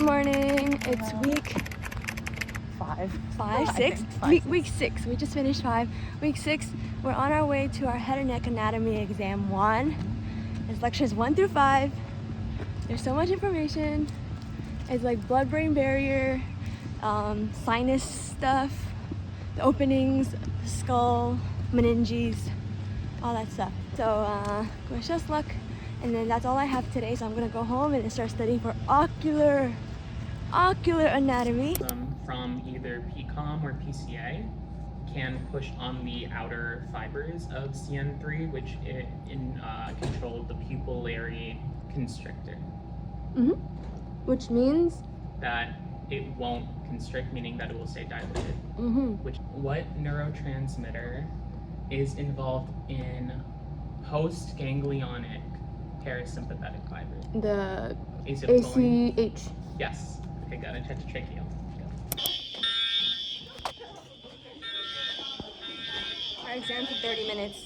Good morning. It's week week 6. We just finished 5. Week 6. We're on our way to our head and neck anatomy exam 1. It's lectures 1 through 5. There's so much information. It's like blood-brain barrier, sinus stuff, the openings, the skull, meninges, all that stuff. So wish us luck. And then that's all I have today. So I'm gonna go home and start studying for ocular anatomy. From either PCOM or PCA can push on the outer fibers of CN3, which control the pupillary constrictor. Which means that it won't constrict, meaning that it will stay dilated. What neurotransmitter is involved in postganglionic parasympathetic fibers? The Acetylcholine? ACH. Yes. Okay, got it. Check the tracheal. Our exam's in 30 minutes.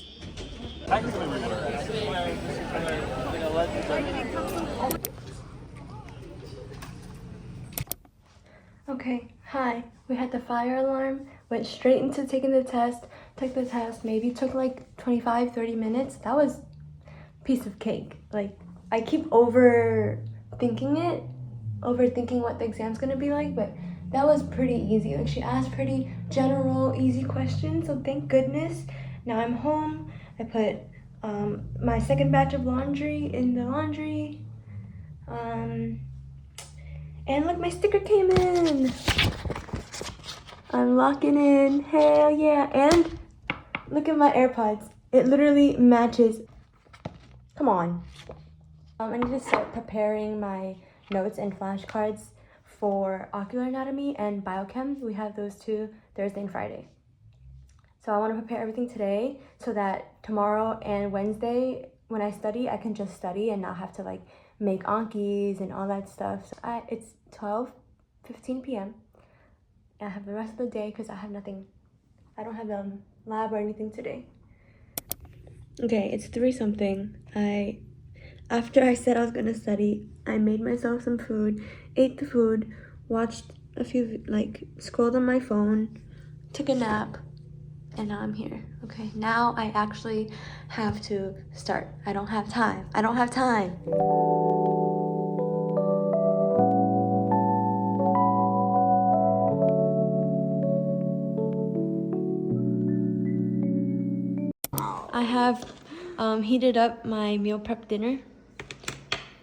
Okay, hi. We had the fire alarm, went straight into taking the test, took the test, maybe took like 25-30 minutes. That was a piece of cake. Like, I keep overthinking what the exam's gonna be like, but that was pretty easy. Like, she asked pretty general, easy questions, so thank goodness. Now I'm home. I put my second batch of laundry in the laundry. And look, my sticker came in. I'm locking in. Hell yeah. And look at my AirPods. It literally matches. Come on. I need to start preparing my notes and flashcards for ocular anatomy and biochem. We have those two Thursday and Friday. So I want to prepare everything today so that tomorrow and Wednesday when I study, I can just study and not have to like make Ankis and all that stuff. So it's 12:15 p.m. I have the rest of the day because I have nothing. I don't have a lab or anything today. Okay, it's 3-something. After I said I was gonna study, I made myself some food, ate the food, watched a few, scrolled on my phone, took a nap, and now I'm here. Okay, now I actually have to start. I don't have time. I have heated up my meal prep dinner,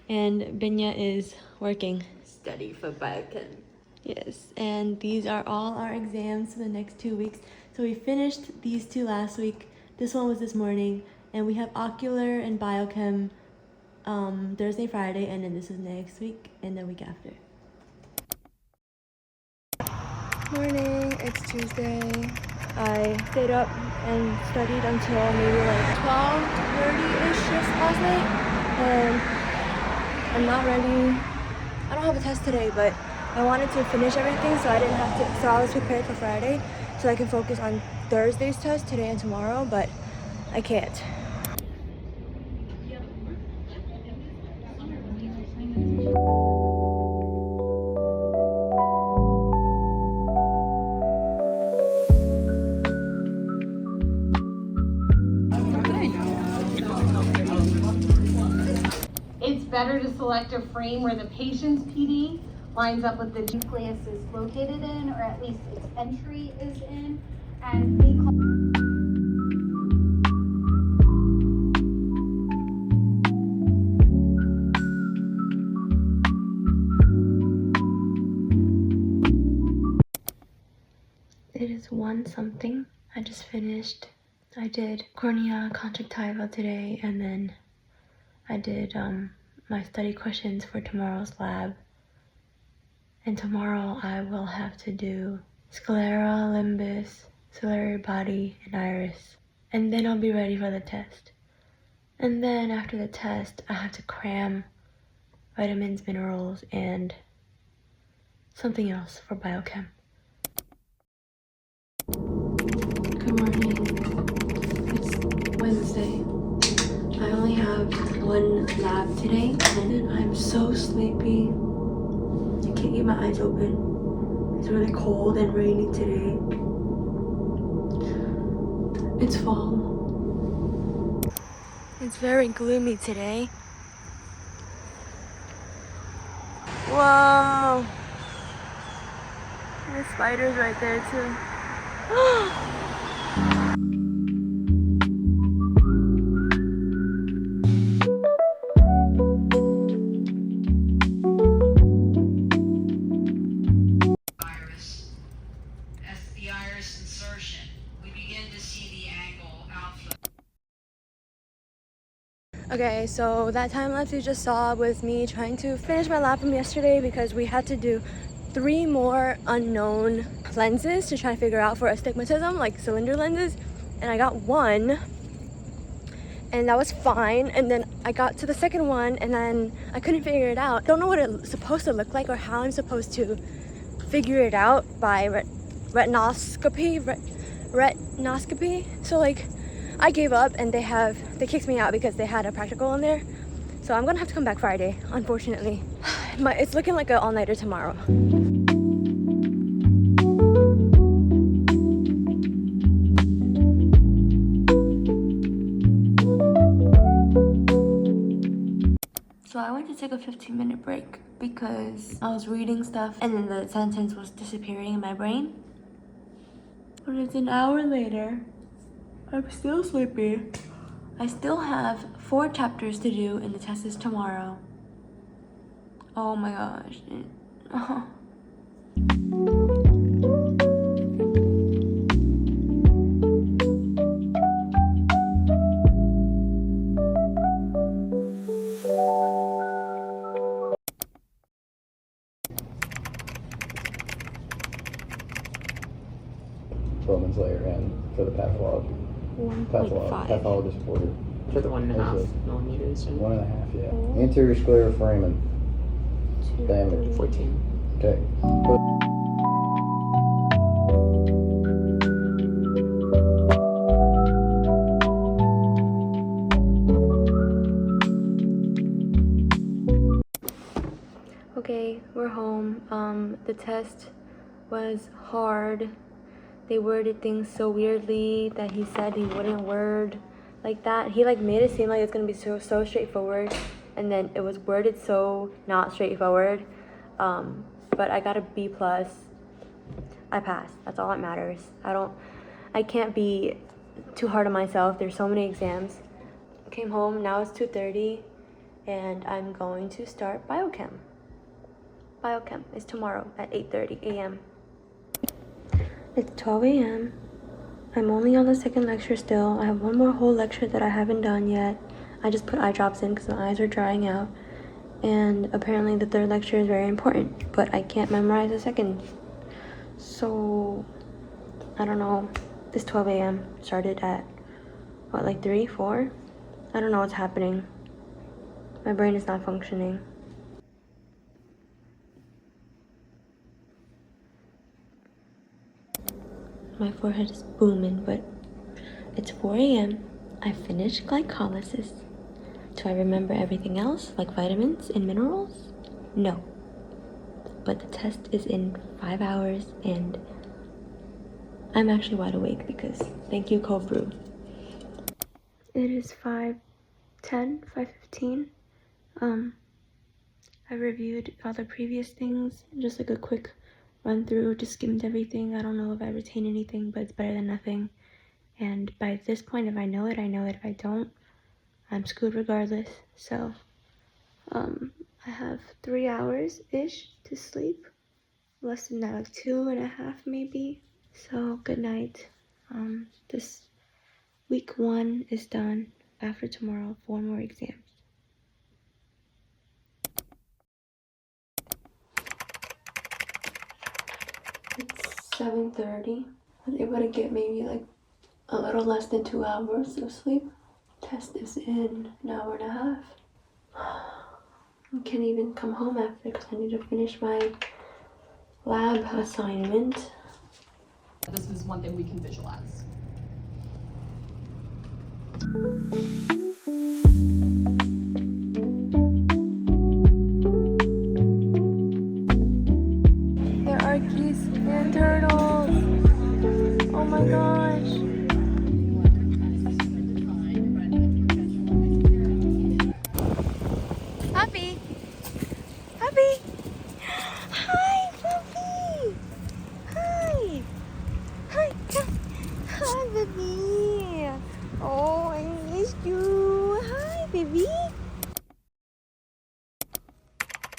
and Binya is working. Study for biochem. Yes, and these are all our exams for the next 2 weeks. So we finished these 2 last week. This one was this morning, and we have ocular and biochem Thursday, Friday, and then this is next week and the week after. Morning, it's Tuesday. I stayed up and studied until maybe like 12:30-ish last night, and I'm not ready. I don't have a test today, but I wanted to finish everything so I didn't have to, so I was prepared for Friday so I can focus on Thursday's test today and tomorrow, but I can't. It's better to select a frame where the patient's PD lines up with the nucleus is located in, or at least its entry is in, and we call It is 1-something. I just finished. I did cornea conjunctiva today, and then I did my study questions for tomorrow's lab. And tomorrow I will have to do sclera, limbus, ciliary body, and iris. And then I'll be ready for the test. And then after the test, I have to cram vitamins, minerals, and something else for biochem. Good morning. It's Wednesday. I only have 1 lab today, and I'm so sleepy. I can't keep my eyes open. It's really cold and rainy today. It's fall. It's very gloomy today. Whoa! There's spiders right there too. Okay, so that time lapse you just saw was me trying to finish my lab from yesterday because we had to do 3 more unknown lenses to try to figure out for astigmatism, like cylinder lenses, and I got 1 and that was fine, and then I got to the second one and then I couldn't figure it out. Don't know what it's supposed to look like or how I'm supposed to figure it out by retinoscopy. So like I gave up and they kicked me out because they had a practical in there. So I'm gonna have to come back Friday, unfortunately. It's looking like an all-nighter tomorrow. So I went to take a 15-minute break because I was reading stuff and then the sentence was disappearing in my brain. But it's an hour later. I'm still sleepy. I still have 4 chapters to do and the test is tomorrow. Oh my gosh. Oh. Bowman's layer in for the pathologist 40. For the 1.5 millimeters. 1.5, yeah. Anterior scleral foramen damage. 14. Okay. Okay, we're home. The test was hard. They worded things so weirdly that he said he wouldn't word like that. He like made it seem like it's gonna be so straightforward, and then it was worded so not straightforward. But I got a B+. I passed. That's all that matters. I can't be too hard on myself. There's so many exams. Came home, now it's 2:30 and I'm going to start biochem. Biochem is tomorrow at 8:30 a.m. It's 12 a.m. I'm only on the second lecture still. I have one more whole lecture that I haven't done yet. I just put eye drops in because my eyes are drying out. And apparently the third lecture is very important, but I can't memorize the second. So, I don't know. This 12 a.m. started at, what, like 3, 4? I don't know what's happening. My brain is not functioning. My forehead is booming, but it's 4 a.m. I finished glycolysis. Do I remember everything else, like vitamins and minerals? No. But the test is in 5 hours, and I'm actually wide awake because thank you, cold brew. It is 5:10, 5:15. I reviewed all the previous things, just like a quick run through, just skimmed everything. I don't know if I retained anything, but it's better than nothing. And by this point, if I know it, I know it. If I don't, I'm screwed regardless. So, I have 3 hours-ish to sleep. Less than that, like 2.5 maybe. So, good night. This week 1 is done. After tomorrow, 4 more exams. It's 7:30. I was able to get maybe like a little less than 2 hours of sleep. Test is in an hour and a half. I can't even come home after because I need to finish my lab assignment. This is one thing we can visualize.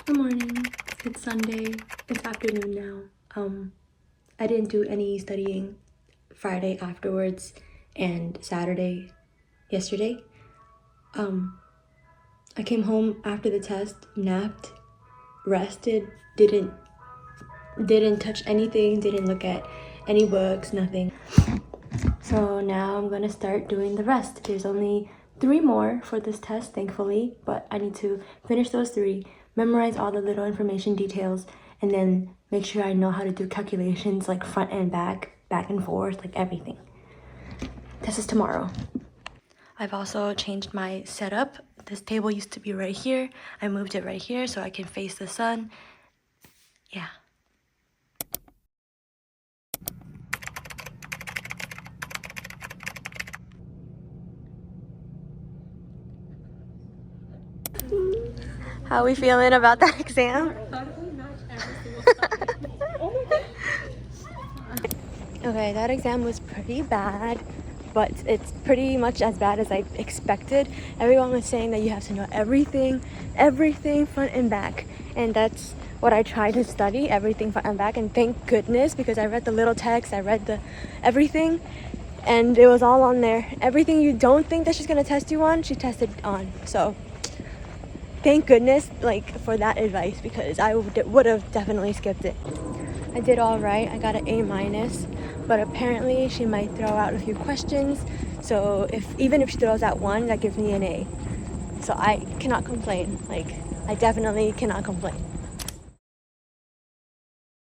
Good morning. It's Sunday. It's afternoon now. I didn't do any studying Friday afterwards and Saturday yesterday. I came home after the test, napped, rested, didn't touch anything, didn't look at any books, nothing. So now I'm gonna start doing the rest. There's only 3 more for this test, thankfully, but I need to finish those 3, memorize all the little information details, and then make sure I know how to do calculations like front and back and forth, like everything. Test is tomorrow. I've also changed my setup. This table used to be right here. I moved it right here so I can face the sun. Yeah. How are we feeling about that exam? Okay, that exam was pretty bad, but it's pretty much as bad as I expected. Everyone was saying that you have to know everything front and back, and that's what I tried to study, everything front and back, and thank goodness, because I read the little text, I read the everything, and it was all on there. Everything you don't think that she's gonna test you on, she tested on. So thank goodness, like, for that advice, because I would have definitely skipped it. I did all right. I got an A-, but apparently she might throw out a few questions. So even if she throws out one, that gives me an A. So I cannot complain. Like, I definitely cannot complain.